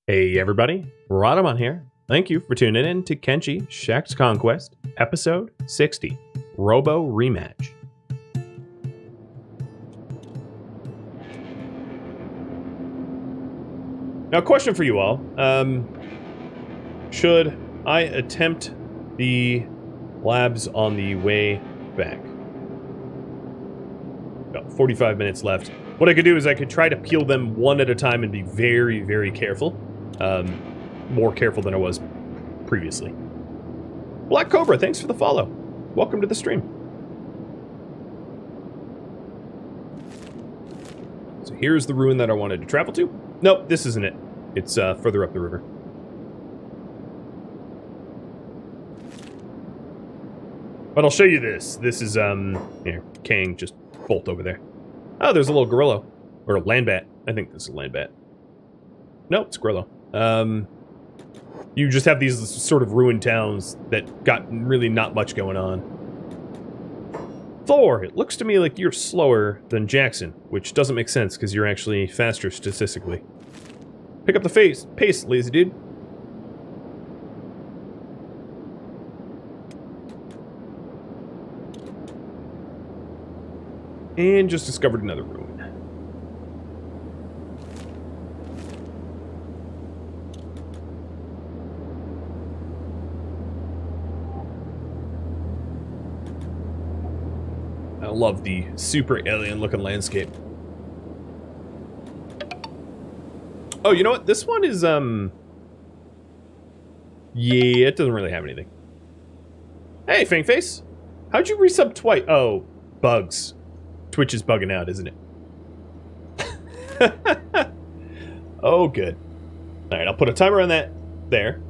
Hey everybody, Rhadamant here. Thank you for tuning in to Kenshi Shek's Conquest, episode 60, Robo Rematch. Now, question for you all. Should I attempt the labs on the way back? About 45 minutes left. What I could do is I could try to peel them one at a time and be very, very careful. More careful than I was previously. Black Cobra, thanks for the follow. Welcome to the stream. So here's the ruin that I wanted to travel to. Nope, this isn't it. It's further up the river. But I'll show you this. This is, here, King, just bolt over there. Oh, there's a little gorilla. Or a land bat. I think this is a land bat. Nope, it's gorilla. You just have these sort of ruined towns that got really not much going on. Thor, it looks to me like you're slower than Jackson, which doesn't make sense because you're actually faster statistically. Pick up the pace, lazy dude. And just discovered another ruin. I love the super alien looking landscape. Oh, you know what? This one is, yeah, it doesn't really have anything. Hey, Fangface. How'd you resub twice? Oh, bugs. Twitch is bugging out, isn't it? Oh, good. Alright, I'll put a timer on that there.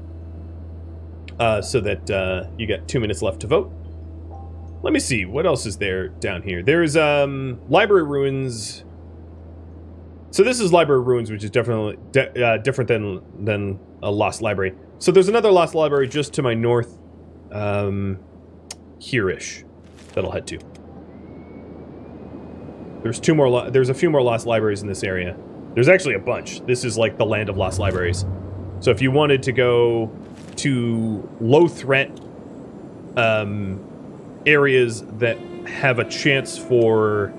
So that, you got 2 minutes left to vote. Let me see, what else is there down here? There's, library ruins. So this is library ruins, which is definitely different than a lost library. So there's another lost library just to my north, here-ish, that I'll head to. There's there's a few more lost libraries in this area. There's actually a bunch. This is like the land of lost libraries. So if you wanted to go to low threat, areas that have a chance for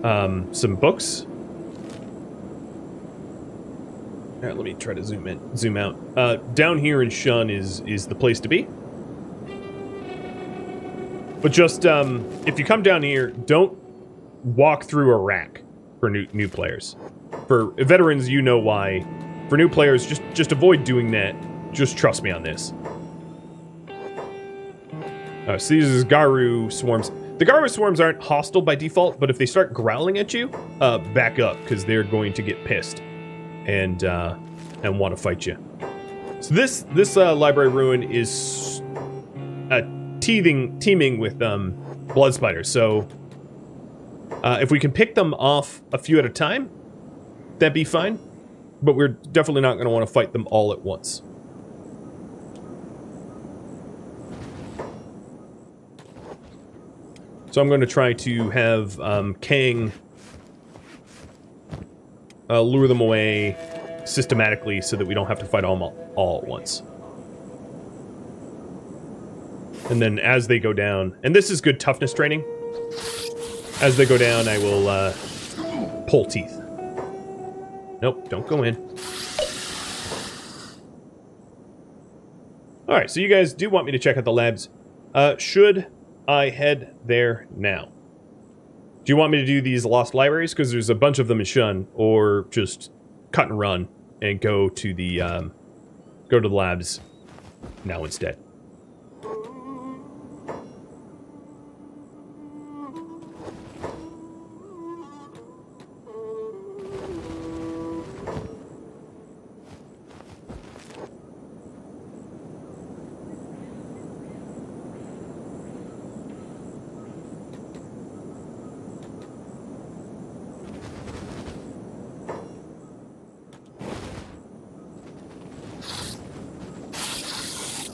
some books. All right, let me try to zoom out. Down here in Shun is the place to be. But just if you come down here, don't walk through a rack for new players. For veterans, you know why. For new players, just avoid doing that. Just trust me on this. So these are Garu swarms. The Garu swarms aren't hostile by default, but if they start growling at you, back up, because they're going to get pissed and want to fight you. So this library ruin is teeming with blood spiders. So if we can pick them off a few at a time, that'd be fine. But we're definitely not going to want to fight them all at once. So I'm going to try to have Kang lure them away systematically so that we don't have to fight all at once. And then as they go down, and this is good toughness training, as they go down I will pull teeth. Nope, don't go in. Alright, so you guys do want me to check out the labs. Should I head there now? Do you want me to do these lost libraries? Because there's a bunch of them in Shun, or just cut and run and go to the labs now instead.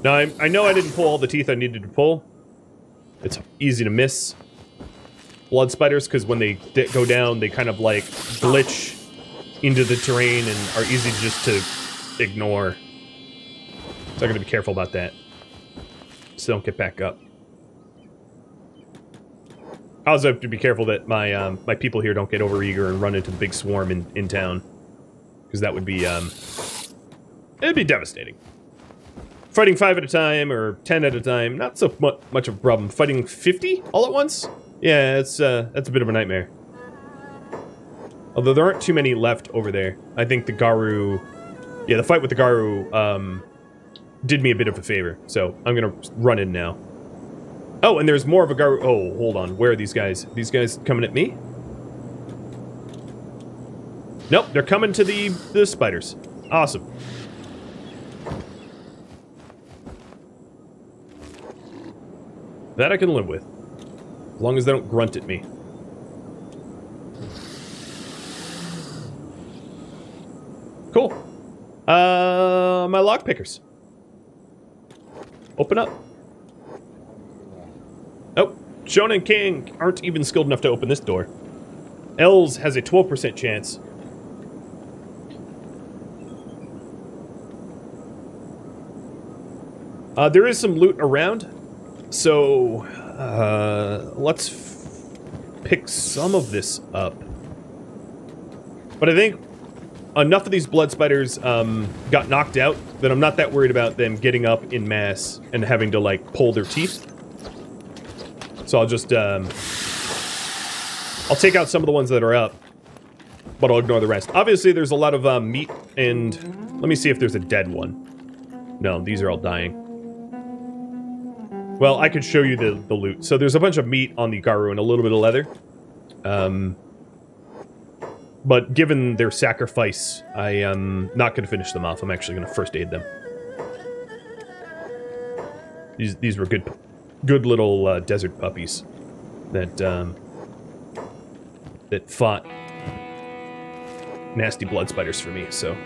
Now, I know I didn't pull all the teeth I needed to pull. It's easy to miss blood spiders, because when they go down, they kind of, like, glitch into the terrain and are easy just to ignore. So I gotta be careful about that. So don't get back up. I also have to be careful that my my people here don't get overeager and run into the big swarm in town. Because that would be, it'd be devastating. Fighting 5 at a time, or 10 at a time, not so much of a problem. Fighting 50 all at once? Yeah, that's a bit of a nightmare. Although there aren't too many left over there. I think the Garu... Yeah, the fight with the Garu, did me a bit of a favor. So, I'm gonna run in now. Oh, and there's more of a Garu... Oh, hold on. Where are these guys? These guys coming at me? Nope, they're coming to the spiders. Awesome. That I can live with. As long as they don't grunt at me. Cool. My lockpickers. Open up. Oh, Shona and King aren't even skilled enough to open this door. Els has a 12% chance. There is some loot around, so let's pick some of this up. But I think enough of these blood spiders got knocked out that I'm not that worried about them getting up in mass and having to, like, pull their teeth. So I'll just, I'll take out some of the ones that are up, but I'll ignore the rest. Obviously, there's a lot of meat, and let me see if there's a dead one. No, these are all dying. Well, I could show you the loot. So there's a bunch of meat on the Garu and a little bit of leather. But given their sacrifice, I am not going to finish them off. I'm actually going to first aid them. These were good little desert puppies that that fought nasty blood spiders for me. So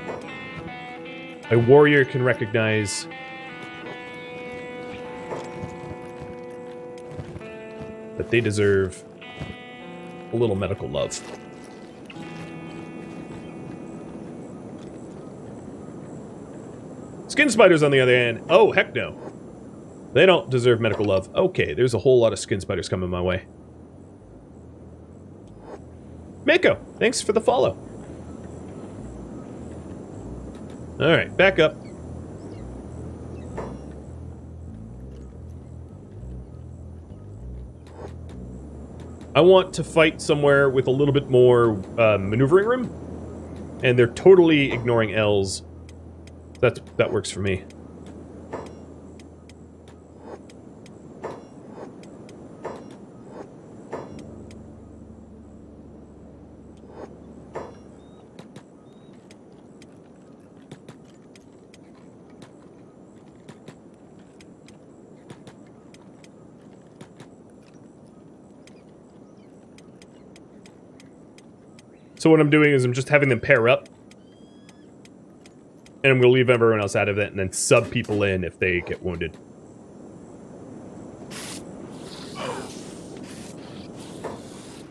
a warrior can recognize that they deserve a little medical love. Skin spiders, on the other hand, oh, heck no. They don't deserve medical love. Okay, there's a whole lot of skin spiders coming my way. Mako, thanks for the follow. Alright, back up. I want to fight somewhere with a little bit more maneuvering room, and they're totally ignoring L's. That works for me. So what I'm doing is I'm just having them pair up. And I'm going to leave everyone else out of it and then sub people in if they get wounded.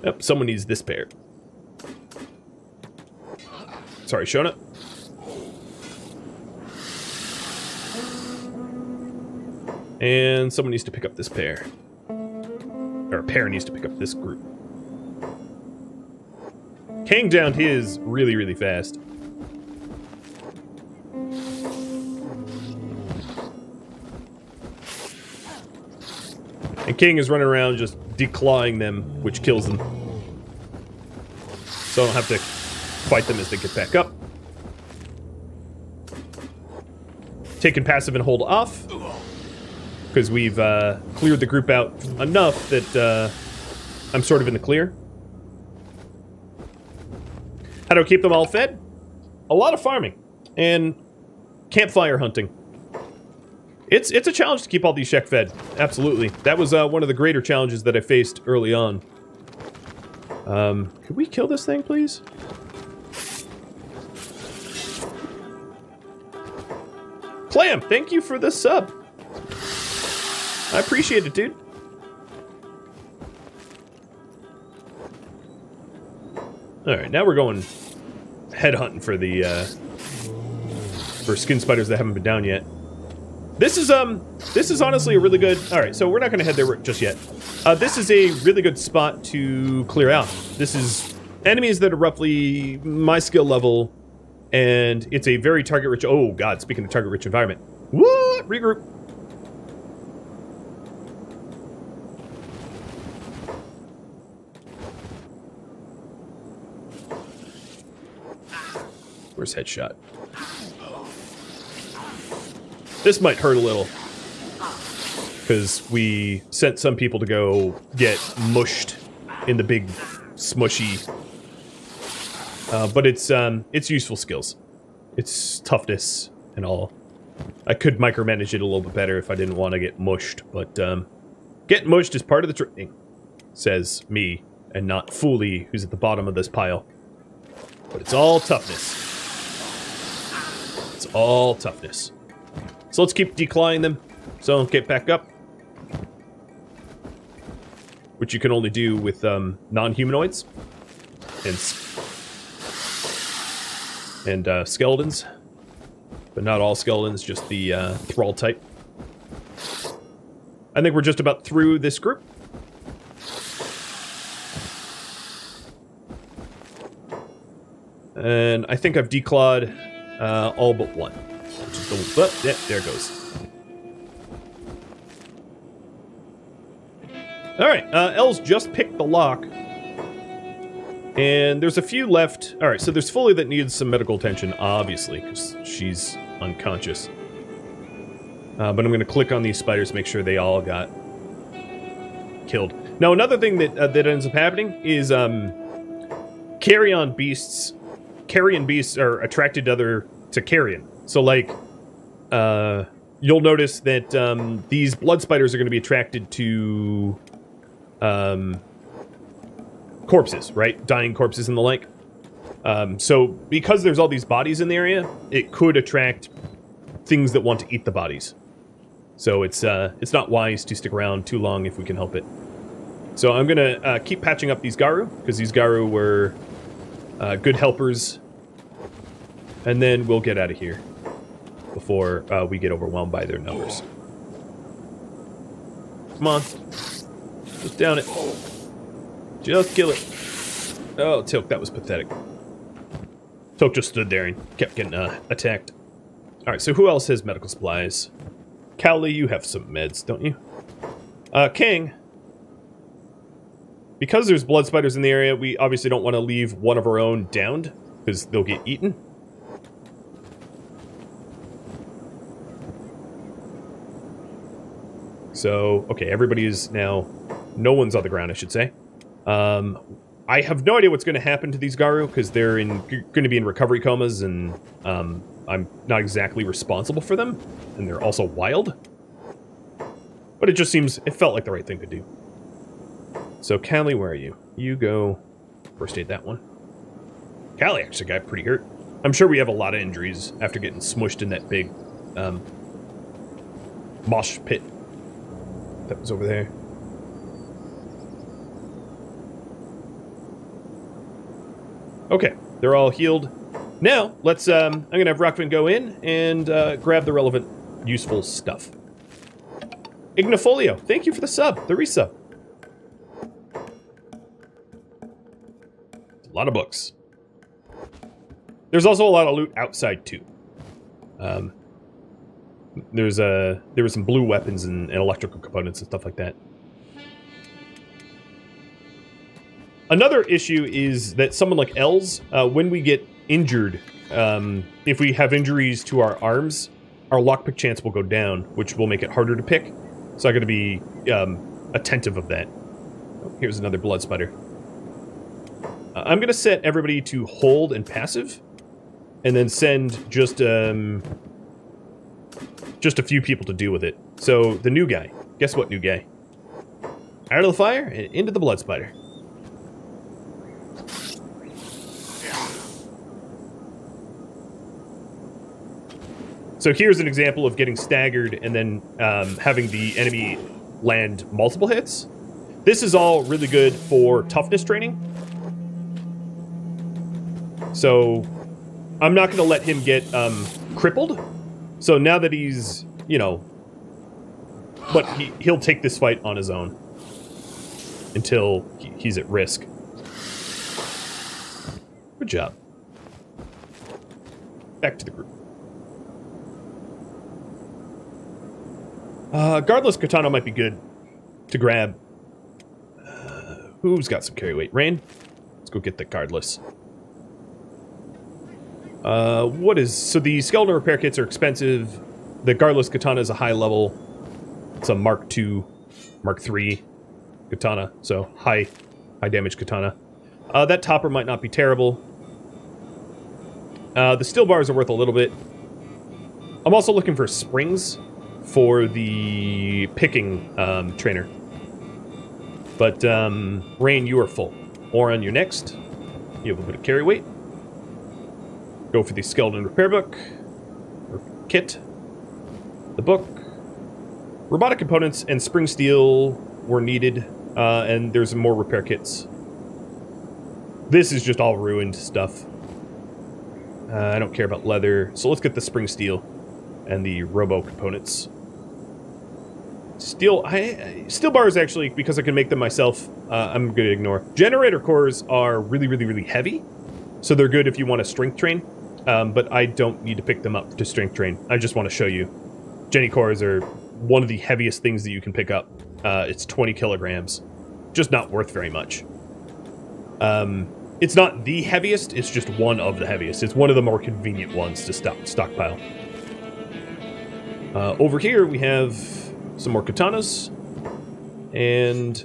Yep, someone needs this pair. Sorry, Shona. And someone needs to pick up this pair. Or a pair needs to pick up this group. King downed his really, really fast. And King is running around just declawing them, which kills them. So I don't have to fight them as they get back up. Taking passive and hold off. Because we've cleared the group out enough that I'm sort of in the clear. How do I keep them all fed? A lot of farming. And campfire hunting. It's a challenge to keep all these Shek fed. Absolutely. That was one of the greater challenges that I faced early on. Could we kill this thing, please? Clam, thank you for the sub. I appreciate it, dude. Alright, now we're going head hunting for the for skin spiders that haven't been down yet. This is honestly a really good... Alright, so we're not going to head there just yet. This is a really good spot to clear out. This is enemies that are roughly my skill level, and it's a very target-rich... Oh, God, speaking of target-rich environment. What? Regroup. Where's headshot? This might hurt a little, because we sent some people to go get mushed in the big smushy. But it's useful skills. It's toughness and all. I could micromanage it a little bit better if I didn't want to get mushed, but getting mushed is part of the training, says me, and not Foolie, who's at the bottom of this pile. But it's all toughness. It's all toughness. So let's keep declawing them, so don't get back up. Which you can only do with non-humanoids and skeletons. But not all skeletons, just the thrall type. I think we're just about through this group. And I think I've declawed all but one. Yeah, there it goes. Alright, Elle's just picked the lock. And there's a few left. Alright, so there's Foley that needs some medical attention, obviously, because she's unconscious. But I'm going to click on these spiders to make sure they all got killed. Now, another thing that ends up happening is carrion beasts are attracted to carrion. So, like, you'll notice that these blood spiders are going to be attracted to corpses, right? Dying corpses and the like. So, because there's all these bodies in the area, it could attract things that want to eat the bodies. So it's not wise to stick around too long if we can help it. So I'm gonna keep patching up these Garu, because these Garu were good helpers. And then we'll get out of here before we get overwhelmed by their numbers. Come on. Just down it. Just kill it. Oh, Tilk, that was pathetic. Tilk just stood there and kept getting attacked. Alright, so who else has medical supplies? Cowley, you have some meds, don't you? King. Because there's blood spiders in the area, we obviously don't want to leave one of our own downed, because they'll get eaten. So, okay, everybody is now... No one's on the ground, I should say. I have no idea what's going to happen to these Garu, because they're going to be in recovery comas, and I'm not exactly responsible for them, and they're also wild. But it just seems... It felt like the right thing to do. So, Callie, where are you? You go... First aid that one. Callie actually got pretty hurt. I'm sure we have a lot of injuries after getting smushed in that big mosh pit that was over there. Okay, they're all healed. Now, let's, I'm gonna have Rockvin go in and grab the relevant, useful stuff. Ignifolio, thank you for the sub, the resub. A lot of books. There's also a lot of loot outside, too. There were some blue weapons and electrical components and stuff like that. Another issue is that someone like Els, when we get injured, if we have injuries to our arms, our lockpick chance will go down, which will make it harder to pick. So I got to be attentive of that. Oh, here's another blood spider. I'm going to set everybody to hold and passive, and then send just a few people to deal with it. So the new guy, guess what, new guy? Out of the fire and into the blood spider. So here's an example of getting staggered and then having the enemy land multiple hits. This is all really good for toughness training. So I'm not going to let him get crippled. So now that he's, you know... But he'll take this fight on his own. Until he's at risk. Good job. Back to the group. Guardless Katana might be good to grab. Who's got some carry weight? Rain? Let's go get the Guardless. What is... So the skeleton repair kits are expensive. The Guardless Katana is a high level. It's a Mark II, Mark III Katana. So high damage Katana. That topper might not be terrible. The steel bars are worth a little bit. I'm also looking for springs for the picking trainer. But, Rain, you are full. Oran, you're next. You have a bit of carry weight. Go for the skeleton repair book. Or kit. The book. Robotic components and spring steel were needed. And there's more repair kits. This is just all ruined stuff. I don't care about leather. So let's get the spring steel and the Robo components. Steel bars, actually, because I can make them myself, I'm going to ignore. Generator cores are really, really, really heavy. So they're good if you want to strength train. But I don't need to pick them up to strength train. I just want to show you. Genny cores are one of the heaviest things that you can pick up. It's 20 kilograms. Just not worth very much. It's not the heaviest, it's just one of the heaviest. It's one of the more convenient ones to stockpile. Over here we have some more katanas. And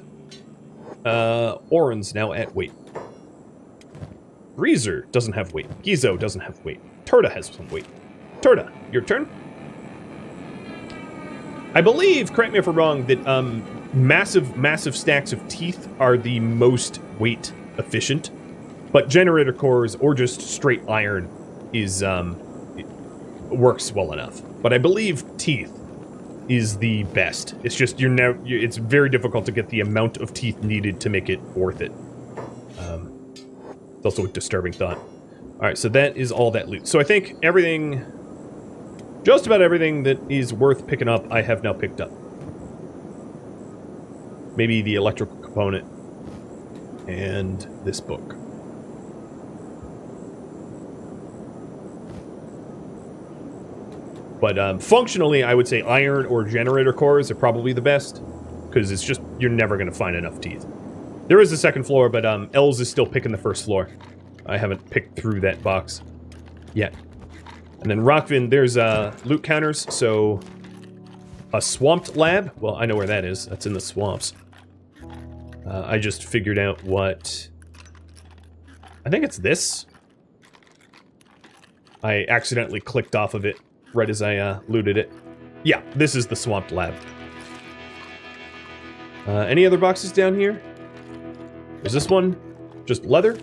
Oran's now at weight. Breezer doesn't have weight. Gizo doesn't have weight. Tora has some weight. Tora, your turn. I believe, correct me if I'm wrong, that massive stacks of teeth are the most weight efficient. But generator cores or just straight iron is works well enough. But I believe teeth is the best. It's just it's very difficult to get the amount of teeth needed to make it worth it. It's also a disturbing thought. All right, so that is all that loot. So I think everything, just about everything that is worth picking up, I have now picked up. Maybe the electrical component and this book. But functionally, I would say iron or generator cores are probably the best. Because it's just, you're never going to find enough teeth. There is a second floor, but Els is still picking the first floor. I haven't picked through that box yet. And then Rockvin, there's loot counters, so... A swamped lab? Well, I know where that is. That's in the swamps. I just figured out what... I think it's this. I accidentally clicked off of it right as I looted it. Yeah, this is the swamped lab. Any other boxes down here? Is this one just leather?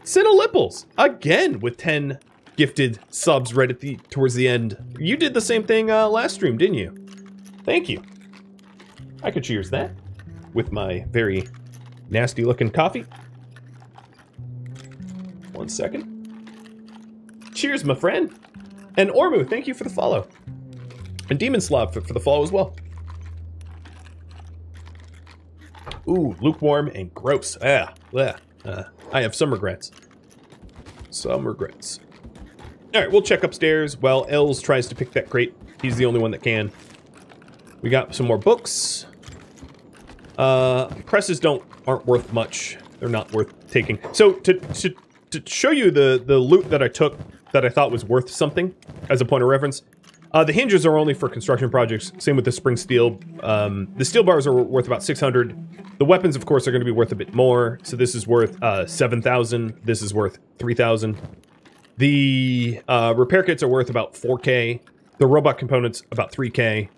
Cinelipples! Again, with 10 gifted subs right at towards the end. You did the same thing last stream, didn't you? Thank you. I could cheers that with my very nasty looking coffee. 1 second. Cheers, my friend. And Ormu, thank you for the follow. And Demon Slav for the follow as well. Ooh, lukewarm and gross. I have some regrets. Some regrets. Alright, we'll check upstairs while Els tries to pick that crate. He's the only one that can. We got some more books. Presses aren't worth much. They're not worth taking. So, to show you the loot that I took that I thought was worth something, as a point of reference, the hinges are only for construction projects. Same with the spring steel. The steel bars are worth about 600. The weapons, of course, are going to be worth a bit more. So this is worth 7,000. This is worth 3,000. The repair kits are worth about 4K. The robot components about 3K.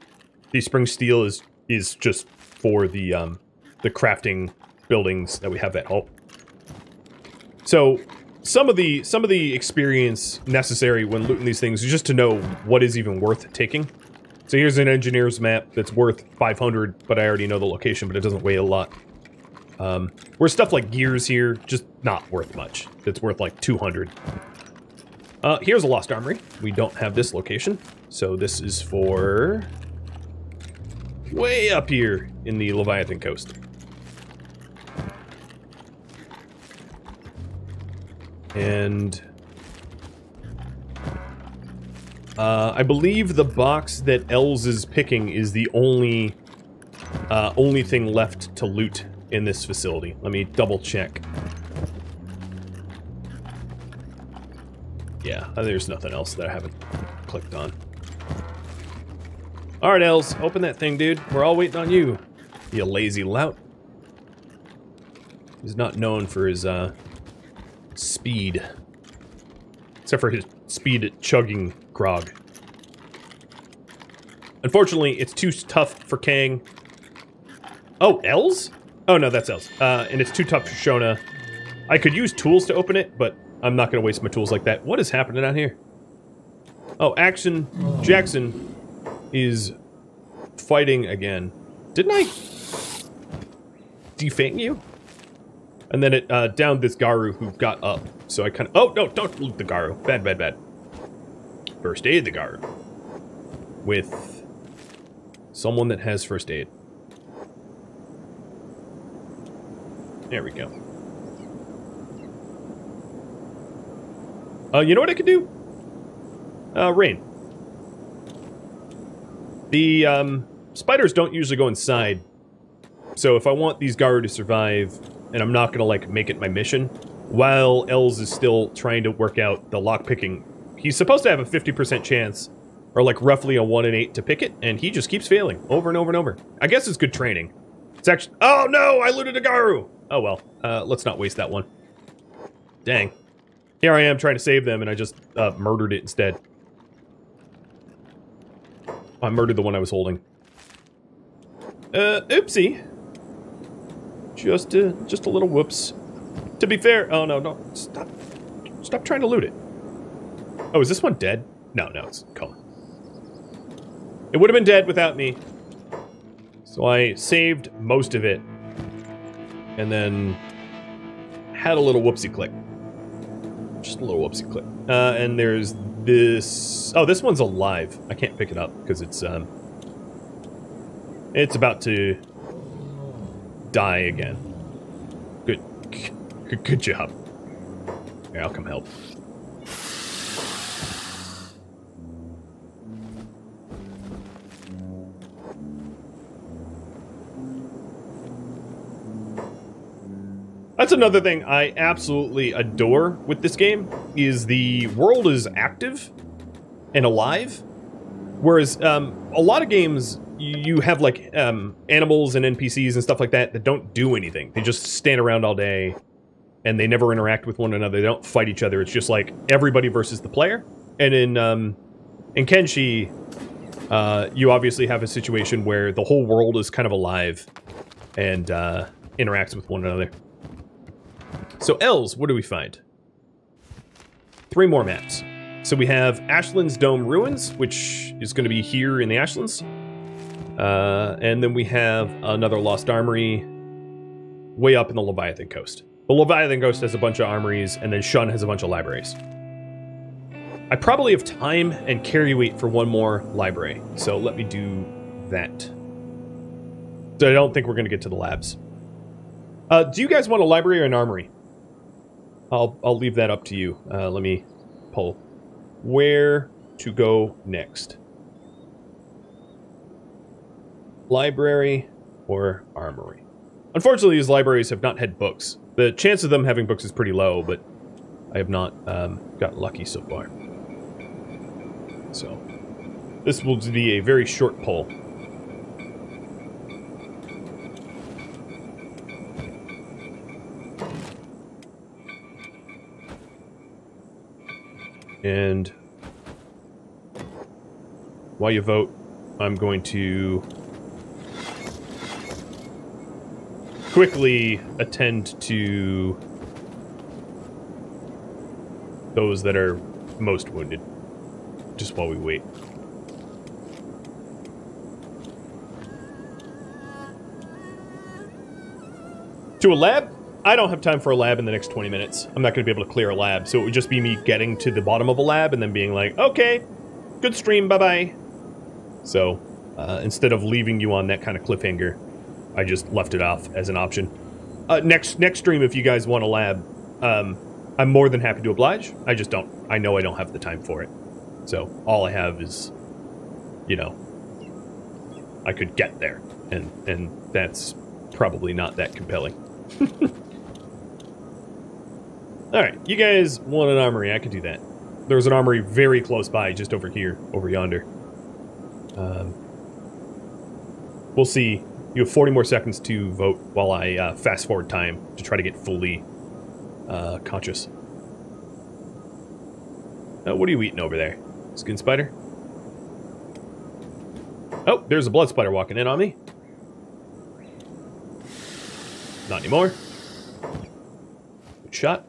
The spring steel is just for the crafting buildings that we have at home. So some of the experience necessary when looting these things is just to know what is even worth taking. So here's an engineer's map that's worth 500, but I already know the location, but it doesn't weigh a lot. Where stuff like gears here, just not worth much. It's worth like 200. Here's a lost armory. We don't have this location. So this is for... way up here in the Leviathan coast. And... I believe the box that Els is picking is the only thing left to loot in this facility. Let me double check. Yeah, there's nothing else that I haven't clicked on. Alright, Els, open that thing, dude. We're all waiting on you, you lazy lout. He's not known for his, speed. Except for his speed at chugging grog. Unfortunately, it's too tough for Kang. Oh, Els? Oh, no, that's Els. And it's too tough for Shona. I could use tools to open it, but I'm not going to waste my tools like that. What is happening out here? Oh, Action Jackson is fighting again. Didn't I defang you? And then it downed this Garu who got up. So I kind of... oh, no, don't loot the Garu. Bad, bad, bad. First aid the Garu. With someone that has first aid. There we go. You know what I could do? Rain. The spiders don't usually go inside. So if I want these Garu to survive, and I'm not gonna, like, make it my mission, while Els is still trying to work out the lockpicking, he's supposed to have a 50% chance, or like roughly a 1 in 8 to pick it, and he just keeps failing over and over and over. I guess it's good training. It's actually... oh no! I looted a Garu! Oh well, let's not waste that one. Dang. Here I am trying to save them, and I just murdered it instead. I murdered the one I was holding. Oopsie. Just a little whoops. To be fair... oh no, no. Stop trying to loot it. Oh, is this one dead? No, it's color. It would have been dead without me. So I saved most of it. And then had a little whoopsie click. Just a little whoopsie click. And there's this... oh, this one's alive. I can't pick it up because it's about to die again. Good job. Here, I'll come help. That's another thing I absolutely adore with this game, is the world is active and alive. Whereas, a lot of games, you have, like, animals and NPCs and stuff like that that don't do anything. They just stand around all day, and they never interact with one another. They don't fight each other. It's just, like, everybody versus the player. And in Kenshi, you obviously have a situation where the whole world is kind of alive and interacts with one another. So, Els, what do we find? 3 more maps. So we have Ashland's Dome Ruins, which is going to be here in the Ashlands. And then we have another Lost Armory way up in the Leviathan Coast. The Leviathan Coast has a bunch of armories, and then Shun has a bunch of libraries. I probably have time and carry weight for one more library, so let me do that. So I don't think we're going to get to the labs. Do you guys want a library or an armory? I'll leave that up to you. Let me pull where to go next. Library or armory? Unfortunately, these libraries have not had books. The chance of them having books is pretty low, but I have not got lucky so far. So, this will be a very short pull. And while you vote, I'm going to quickly attend to those that are most wounded, just while we wait. To a lab? I don't have time for a lab in the next 20 minutes. I'm not going to be able to clear a lab, so it would just be me getting to the bottom of a lab and then being like, okay, good stream, bye-bye. So, instead of leaving you on that kind of cliffhanger, I just left it off as an option. Next stream, if you guys want a lab, I'm more than happy to oblige. I just don't. I know I don't have the time for it. So, all I have is, you know, I could get there, and that's probably not that compelling. Alright, you guys want an armory, I could do that. There's an armory very close by, just over here, over yonder. We'll see. You have 40 more seconds to vote while I fast forward time to try to get fully conscious. What are you eating over there? Skin spider? Oh, there's a blood spider walking in on me. Not anymore. Good shot.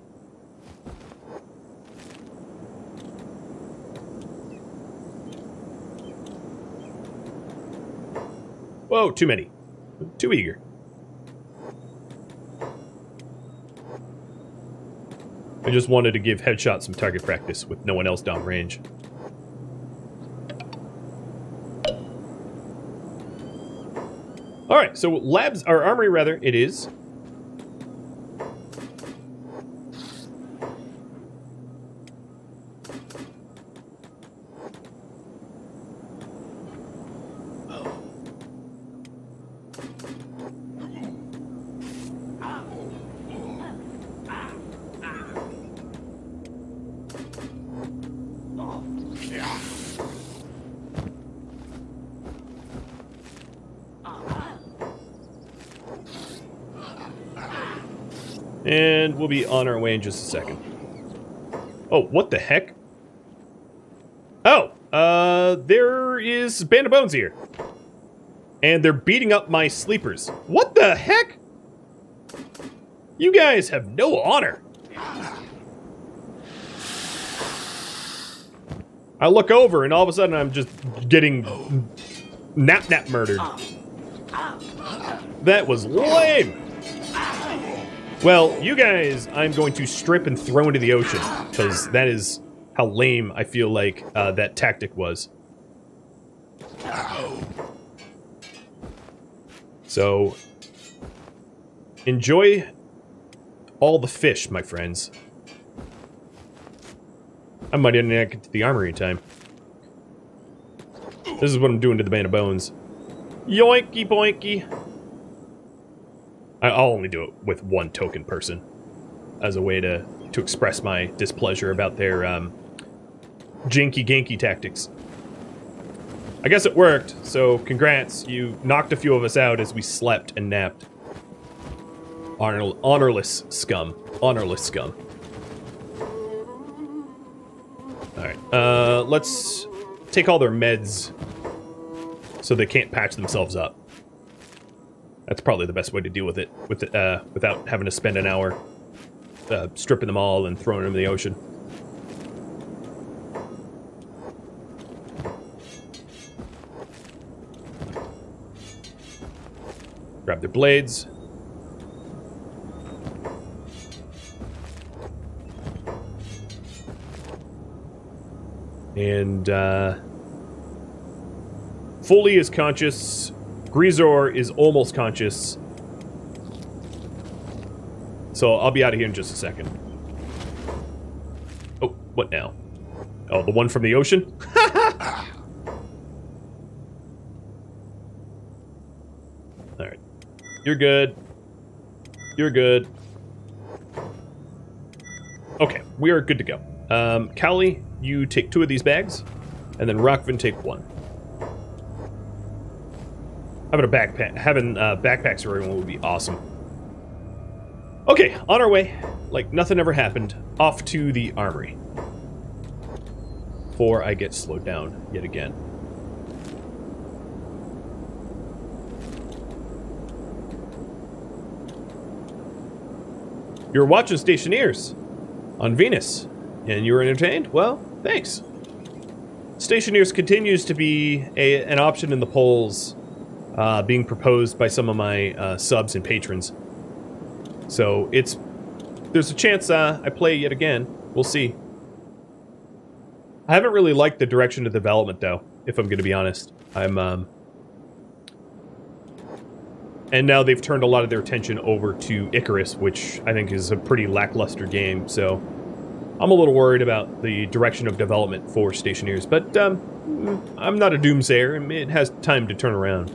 Whoa, too many. Too eager. I just wanted to give headshots some target practice with no one else downrange. Alright, so labs, or armory rather, it is. And we'll be on our way in just a second. Oh, what the heck? Oh, there is a band of bones here. And they're beating up my sleepers. What the heck? You guys have no honor. I look over and all of a sudden I'm just getting nap murdered. That was lame. Well, you guys, I'm going to strip and throw into the ocean, because that is how lame I feel like that tactic was. So, enjoy all the fish, my friends. I might even get to the armory in time. This is what I'm doing to the band of bones. Yoinky boinky. I'll only do it with one token person as a way to express my displeasure about their janky-ganky tactics. I guess it worked, so congrats. You knocked a few of us out as we slept and napped. Honorless scum. Honorless scum. Alright, let's take all their meds so they can't patch themselves up. That's probably the best way to deal with it, without having to spend an hour stripping them all and throwing them in the ocean. Grab their blades. And, Foley is conscious. Grisor is almost conscious. So I'll be out of here in just a second. Oh, what now? Oh, the one from the ocean? Alright. You're good. You're good. Okay, we are good to go. Cowley, you take 2 of these bags, and then Rockvin take 1. Having backpacks for everyone would be awesome. Okay, on our way, like nothing ever happened, off to the armory. Before I get slowed down yet again. You're watching Stationeers on Venus, and you were entertained? Well, thanks. Stationeers continues to be an option in the polls. Being proposed by some of my subs and patrons. So there's a chance I play yet again. We'll see. I haven't really liked the direction of development, though, if I'm going to be honest. And now they've turned a lot of their attention over to Icarus, which I think is a pretty lackluster game, so I'm a little worried about the direction of development for Stationeers, but I'm not a doomsayer, and it has time to turn around.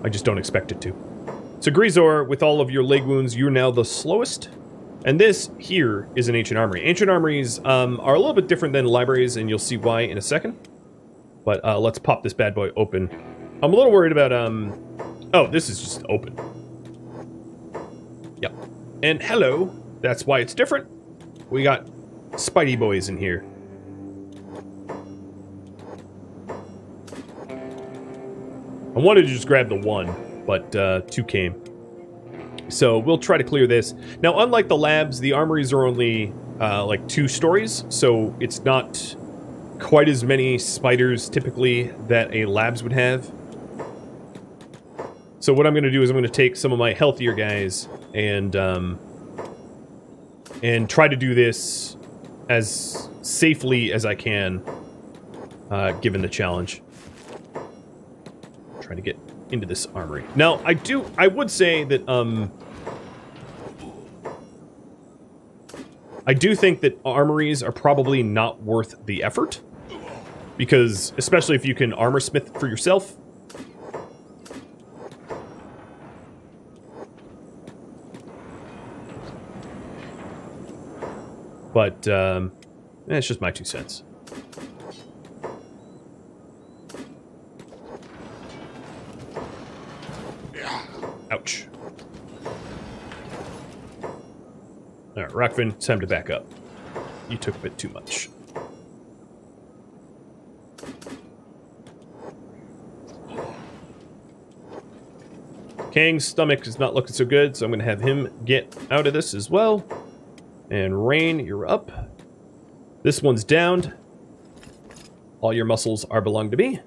I just don't expect it to. So Grisor, with all of your leg wounds, you're now the slowest. And this here is an Ancient Armory. Ancient Armories are a little bit different than libraries, and you'll see why in a second. But let's pop this bad boy open. I'm a little worried about, oh, this is just open. Yep. And hello, that's why it's different. We got Spidey boys in here. I wanted to just grab the one, but two came. So we'll try to clear this. Now, unlike the labs, the armories are only like 2 stories, so it's not quite as many spiders typically that a labs would have. So what I'm going to do is I'm going to take some of my healthier guys and try to do this as safely as I can, given the challenge. Trying to get into this armory. Now, I would say that, I do think that armories are probably not worth the effort, because, especially if you can armor smith for yourself. But, it's just my 2 cents. Ouch. Alright, Rockfin, it's time to back up. You took a bit too much. Kang's stomach is not looking so good, so I'm going to have him get out of this as well. And Rain, you're up. This one's downed. All your muscles are belong to me.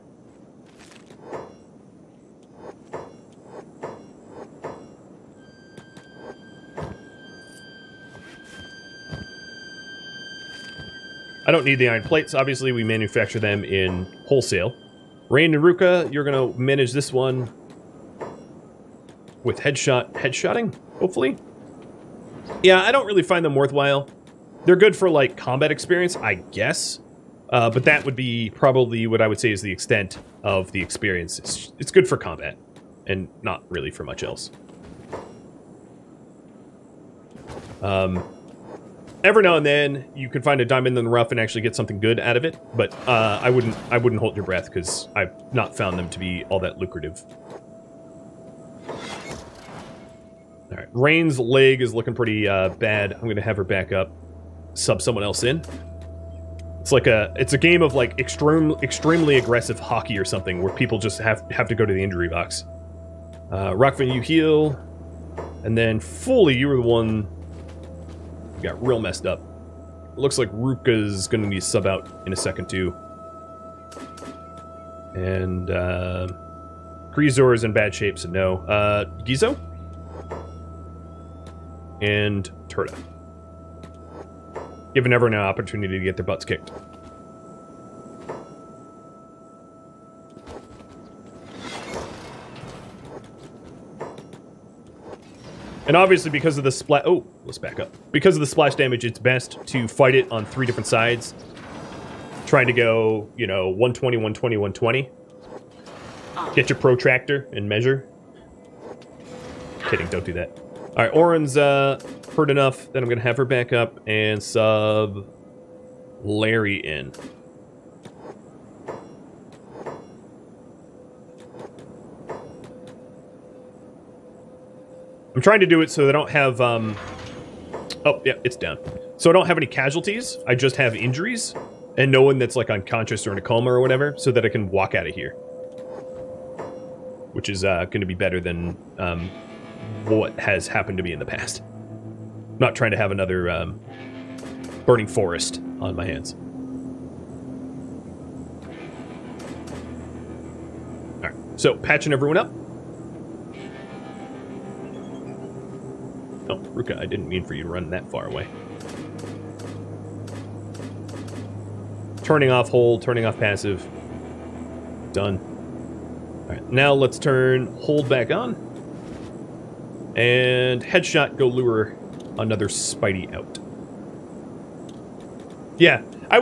I don't need the iron plates. Obviously, we manufacture them in wholesale. Rain and Ruka, you're going to manage this one with headshotting, hopefully. Yeah, I don't really find them worthwhile. They're good for, like, combat experience, I guess. But that would be probably what I would say is the extent of the experience. It's good for combat, and not really for much else. Every now and then, you can find a diamond in the rough and actually get something good out of it, but I wouldn't hold your breath, because I've not found them to be all that lucrative. Alright, Rain's leg is looking pretty bad. I'm gonna have her back up, sub someone else in. It's a game of, like, extremely aggressive hockey or something, where people just have to go to the injury box. Rockfin, you heal, and then Foley, you were the one who got real messed up. Looks like Ruka's gonna need to sub out in a second, too. And, Grisor is in bad shape, so no. Gizo? And Tora. Giving everyone an opportunity to get their butts kicked. And obviously, because of the splash... Oh, let's back up. Because of the splash damage, it's best to fight it on 3 different sides. Trying to go, you know, 120, 120, 120. Get your protractor and measure. Kidding, don't do that. Alright, Oren's hurt enough that I'm going to have her back up and sub Larry in. I'm trying to do it so I don't have, oh, yeah, it's down. So I don't have any casualties, I just have injuries, and no one that's, like, unconscious or in a coma or whatever, so that I can walk out of here. Which is going to be better than what has happened to me in the past. I'm not trying to have another burning forest on my hands. Alright, so patching everyone up. Oh, Ruka, I didn't mean for you to run that far away. Turning off hold, turning off passive. Done. Alright, now let's turn hold back on. And headshot, go lure another Spidey out. Yeah, I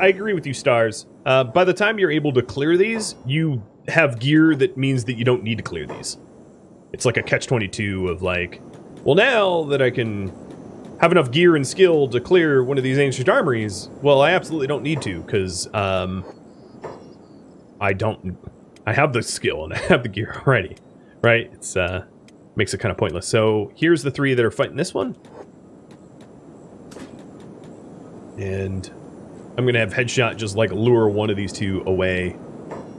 agree with you, Stars. By the time you're able to clear these, you have gear that means that you don't need to clear these. It's like a catch-22 of like, well, now that I can have enough gear and skill to clear one of these ancient armories, well, I absolutely don't need to, because I have the skill and I have the gear already, right? It's makes it kind of pointless. So here's the 3 that are fighting this one. And I'm going to have headshot just like lure one of these 2 away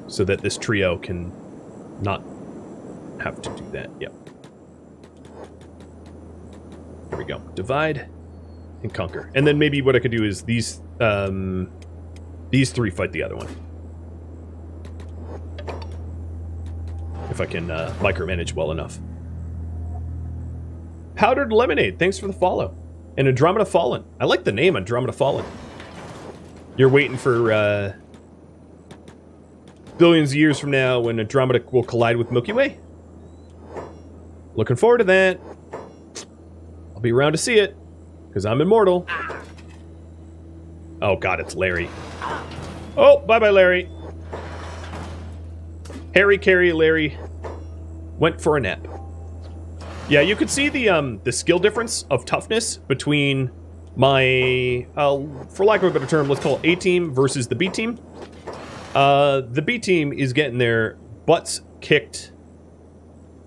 so that this trio can not have to do that. Yep. There we go. Divide and conquer. And then maybe what I could do is these 3 fight the other one. If I can micromanage well enough. Powdered Lemonade, thanks for the follow. And Andromeda Fallen. I like the name Andromeda Fallen. You're waiting for billions of years from now when Andromeda will collide with Milky Way? Looking forward to that. I'll be around to see it, because I'm immortal. Oh god, it's Larry. Oh, bye-bye, Larry. Harry, Carrie, Larry went for a nap. Yeah, you could see the skill difference of toughness between my, for lack of a better term, let's call it A-team versus the B-team. The B-team is getting their butts kicked.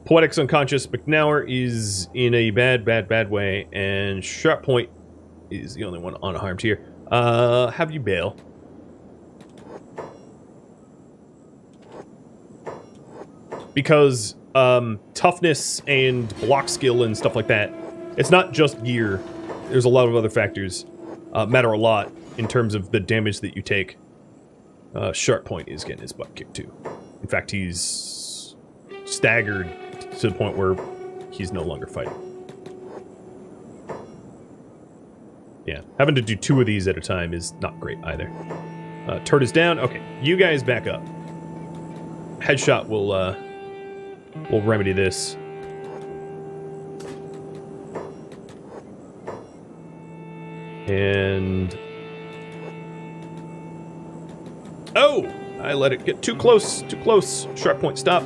Poetic's unconscious. McNauer is in a bad way. And Sharp Point is the only one unharmed here. Have you bail. Because toughness and block skill and stuff like that, it's not just gear. There's a lot of other factors matter a lot in terms of the damage that you take. Sharp Point is getting his butt kicked too. In fact, he's staggered to the point where he's no longer fighting. Yeah, having to do 2 of these at a time is not great either. Turd is down. Okay, you guys back up. Headshot will remedy this. And... oh! I let it get too close. Too close. Sharp Point, stop.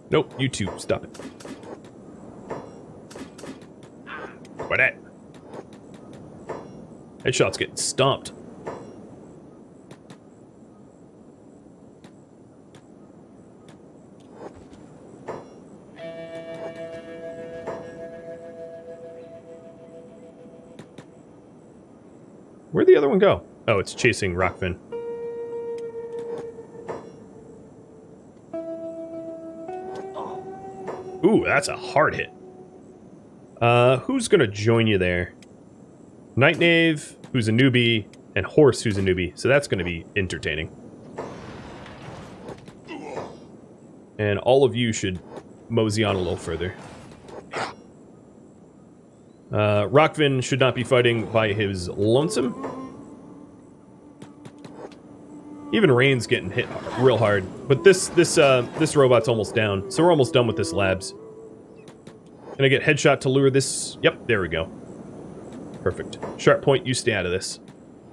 Nope, you two, stop it. What that? Headshot's getting stomped. Where'd the other one go? Oh, it's chasing Rockfin. Ooh, that's a hard hit. Who's gonna join you there? Night Knave, who's a newbie, and Horse, who's a newbie. So that's gonna be entertaining. And all of you should mosey on a little further. Rockvin should not be fighting by his lonesome. Even Rain's getting hit real hard. But this robot's almost down. So we're almost done with this labs. Can I get headshot to lure this? Yep, there we go. Perfect. Sharp Point, you stay out of this.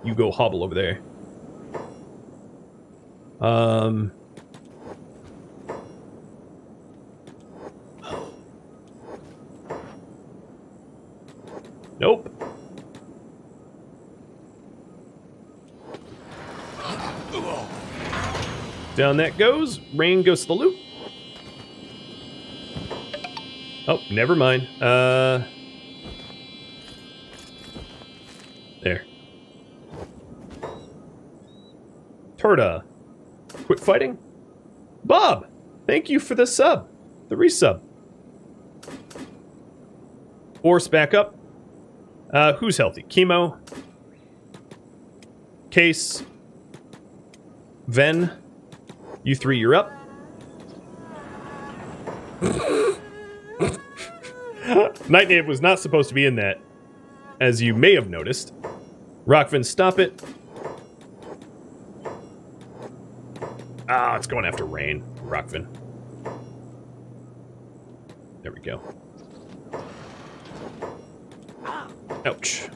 You go hobble over there. Nope. Down that goes. Rain goes to the loop. Oh, never mind. There. Tora. Quit fighting. Bob, thank you for the sub. The resub. Force back up. Who's healthy? Chemo. Case. Ven, you three, you're up. Night Knave was not supposed to be in that, as you may have noticed. Rockvin, stop it. Ah, it's going after Rain. Rockvin. There we go. Ouch.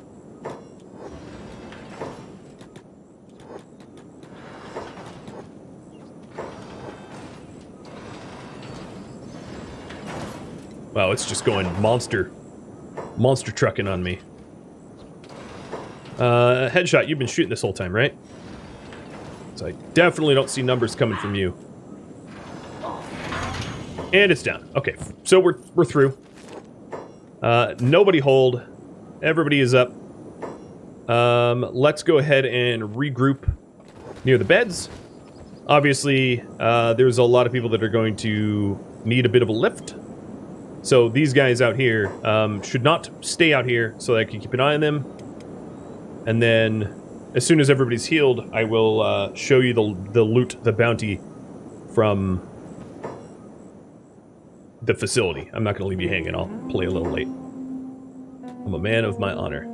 Wow, it's just going monster trucking on me. Headshot, you've been shooting this whole time, right? So I definitely don't see numbers coming from you. And it's down. Okay, so we're through. Nobody hold. Everybody is up. Let's go ahead and regroup near the beds. Obviously, there's a lot of people that are going to need a bit of a lift. So these guys out here should not stay out here so that I can keep an eye on them. And then, as soon as everybody's healed, I will show you the loot, the bounty from the facility. I'm not going to leave you hanging. I'll play a little late. I'm a man of my honor.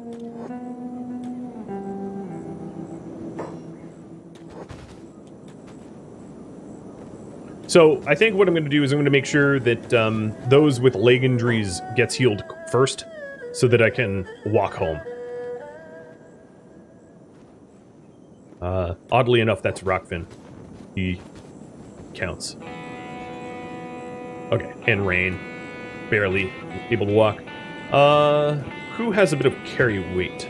So, I think what I'm going to do is I'm going to make sure that those with leg injuries gets healed first, so that I can walk home. Oddly enough, that's Rockvin. He counts. Okay, and Rain. Barely able to walk. Who has a bit of carry weight?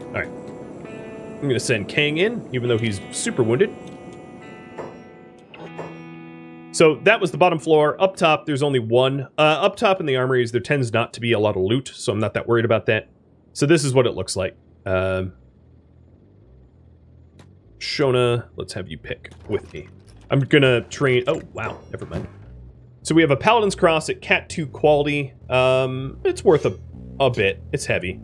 Alright. I'm going to send Kang in, even though he's super wounded. So that was the bottom floor. Up top, there's only one. Up top in the armories, there tends not to be a lot of loot, so I'm not that worried about that. So this is what it looks like. Shona, let's have you pick with me. I'm gonna train... Oh, wow. Never mind. So we have a Paladin's Cross at Cat 2 quality. It's worth a bit. It's heavy.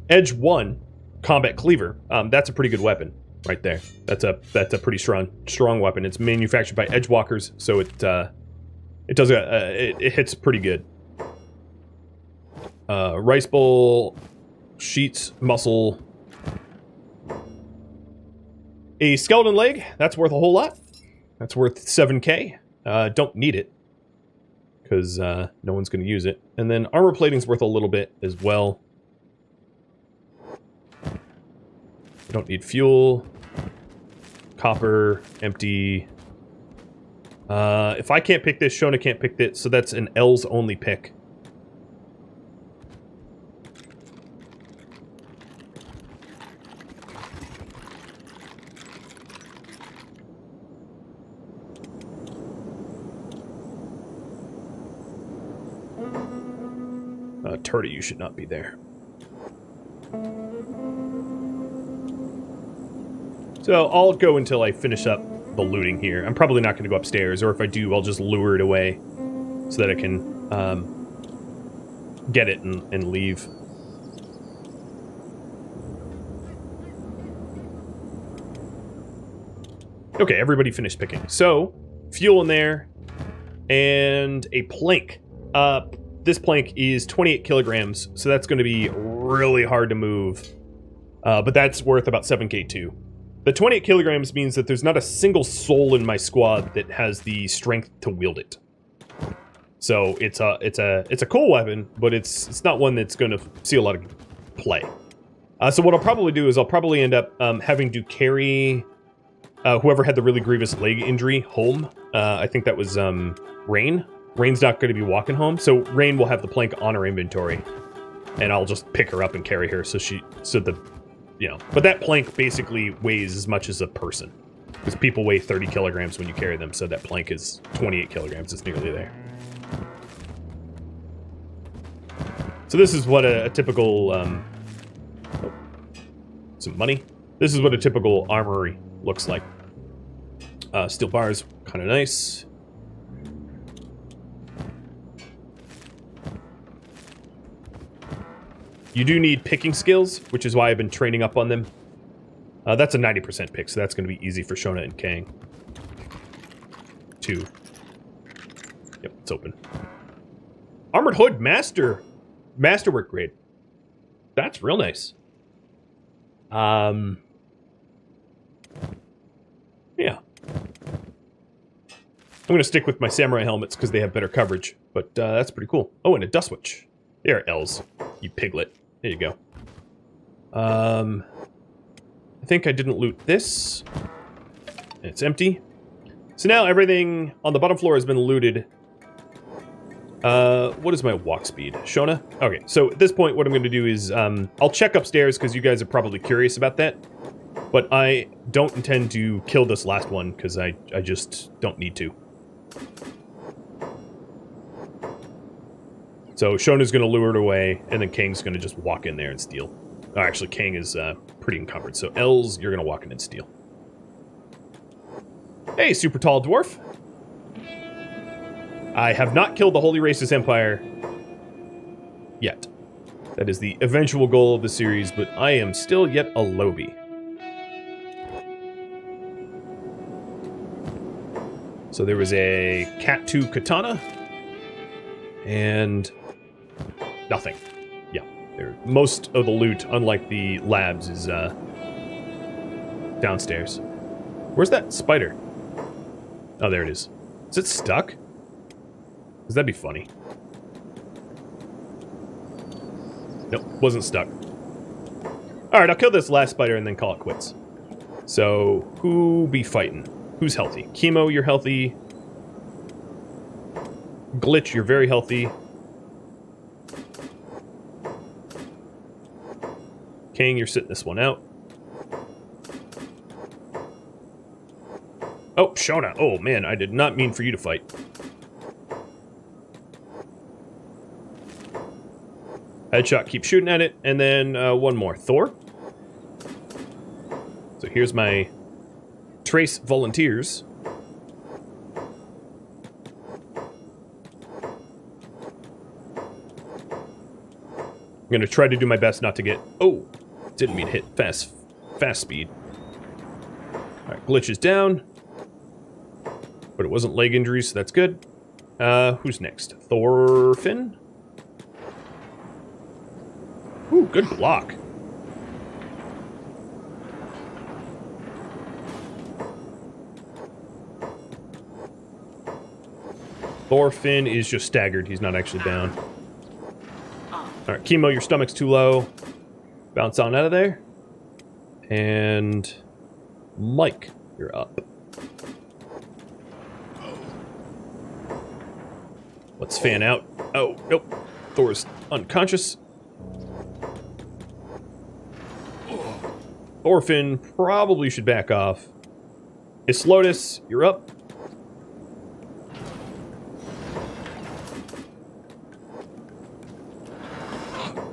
Edge 1, Combat Cleaver. That's a pretty good weapon right there. That's a pretty strong weapon. It's manufactured by Edgewalkers, so it hits pretty good. Rice Bowl, Sheets, Muscle. A Skeleton Leg, that's worth a whole lot. That's worth 7k. Don't need it, because no one's going to use it. And then Armor Plating's worth a little bit as well. Don't need fuel. Copper, empty. If I can't pick this, Shona can't pick this, so that's an L's only pick. Tora, you should not be there. So I'll go until I finish up the looting here. I'm probably not going to go upstairs, or if I do, I'll just lure it away so that I can get it and leave. Okay, everybody finished picking. So, fuel in there, and a plank. This plank is 28 kilograms, so that's going to be really hard to move. But that's worth about 7k too. The 28 kilograms means that there's not a single soul in my squad that has the strength to wield it. So it's a cool weapon, but it's not one that's going to see a lot of play. So what I'll probably do is I'll probably end up having to carry whoever had the really grievous leg injury home. I think that was Rain. Rain's not going to be walking home, so Rain will have the plank on her inventory, and I'll just pick her up and carry her. But that plank basically weighs as much as a person, because people weigh 30 kilograms when you carry them, so that plank is 28 kilograms. It's nearly there. So this is what a typical some money. This is what a typical armory looks like. Steel bars, kind of nice. You do need picking skills, which is why I've been training up on them. That's a 90% pick, so that's going to be easy for Shona and Kang. 2. Yep, it's open. Armored Hood Masterwork grade. That's real nice. Yeah. I'm going to stick with my samurai helmets because they have better coverage, but that's pretty cool. Oh, and a dust witch. There are L's, you piglet. There you go. I think I didn't loot this. It's empty. So now everything on the bottom floor has been looted. What is my walk speed? Shona? Okay, so at this point what I'm going to do is, I'll check upstairs because you guys are probably curious about that. But I don't intend to kill this last one because I just don't need to. So Shona's going to lure it away, and then Kang's going to just walk in there and steal. Oh, actually, Kang is pretty encumbered, so L's, you're going to walk in and steal. Hey, super tall dwarf. I have not killed the Holy Racist Empire yet. That is the eventual goal of the series, but I am still yet a lobby. So there was a Cat 2 katana, and nothing. Yeah, most of the loot, unlike the labs, is downstairs. Where's that spider? Oh, there it is. Is it stuck? Because that'd be funny. Nope, wasn't stuck. Alright, I'll kill this last spider and then call it quits. So, who be fighting? Who's healthy? Chemo, you're healthy. Glitch, you're very healthy. King, you're sitting this one out. Oh, Shona. Oh, man, I did not mean for you to fight. Headshot, keep shooting at it. And then one more. Thor. So here's my Trace volunteers. I'm going to try to do my best not to get... Oh, didn't mean to hit fast speed. Alright, glitch is down. But it wasn't leg injuries, so that's good. Who's next? Thorfinn? Ooh, good block. Thorfinn is just staggered. He's not actually down. Alright, Chemo, your stomach's too low. Bounce on out of there. And... Mike, you're up. Let's fan out. Oh, nope. Thor's unconscious. Thorfinn probably should back off. Islotus, you're up.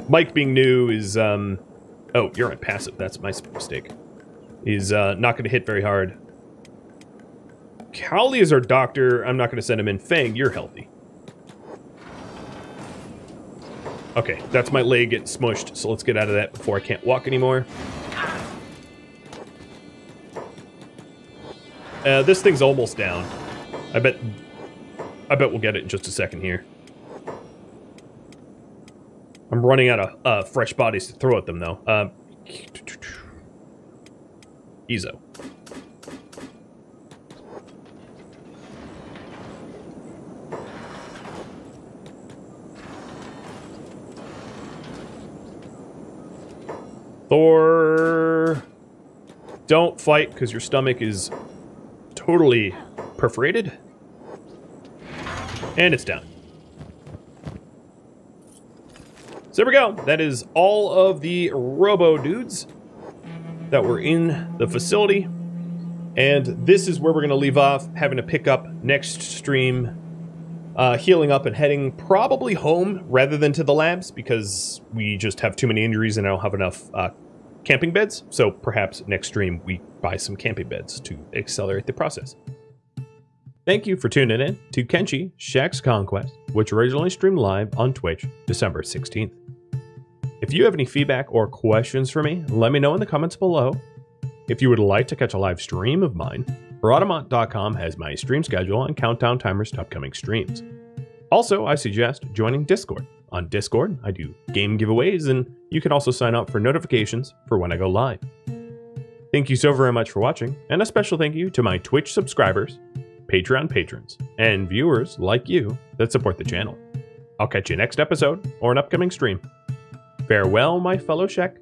Mike being new is, oh, you're on passive. That's my mistake. He's not going to hit very hard. Cowley is our doctor. I'm not going to send him in. Fang, you're healthy. Okay, that's my leg getting smushed, so let's get out of that before I can't walk anymore. This thing's almost down. I bet we'll get it in just a second here. I'm running out of fresh bodies to throw at them, though. Ezo. Thor, don't fight because your stomach is totally perforated. And it's down. So there we go. That is all of the Robo dudes that were in the facility. And this is where we're going to leave off, having to pick up next stream, healing up and heading probably home rather than to the labs because we just have too many injuries and I don't have enough camping beds. So perhaps next stream we buy some camping beds to accelerate the process. Thank you for tuning in to Kenshi Shek's Conquest, which originally streamed live on Twitch December 16th. If you have any feedback or questions for me, let me know in the comments below. If you would like to catch a live stream of mine, Rhadamant.com has my stream schedule and countdown timers to upcoming streams. Also, I suggest joining Discord. On Discord, I do game giveaways, and you can also sign up for notifications for when I go live. Thank you so very much for watching, and a special thank you to my Twitch subscribers, Patreon patrons, and viewers like you that support the channel. I'll catch you next episode or an upcoming stream. Farewell, my fellow Shek,